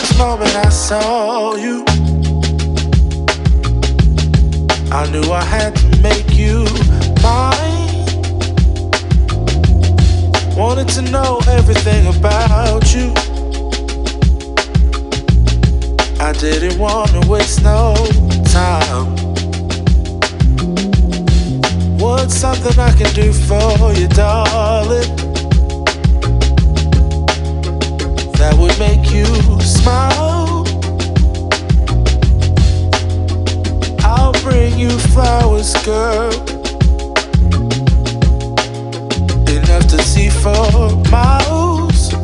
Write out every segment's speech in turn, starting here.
first moment I saw you, I knew I had to make you mine. Wanted to know everything about you. I didn't want to waste no time. What's something I can do for you, darling, that would make you smile? I'll bring you flowers, girl, enough to see for miles.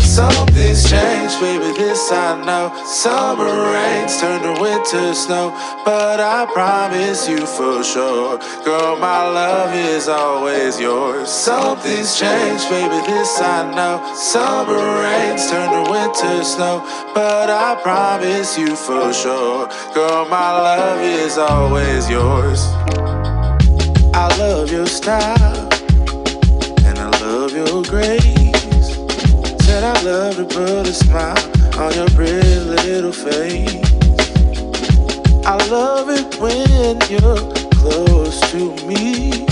Something's changed, baby, this I know. Summer rains turn to winter snow, but I promise you for sure, girl, my love is always yours. Something's changed, baby, this I know. Summer rains turn to winter snow, but I promise you for sure, girl, my love is always yours. I love your style, and I love your grace. Said I love to put a smile on your pretty little face. I love it when you're close to me.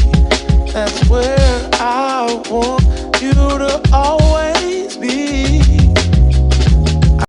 That's where I want you to always be.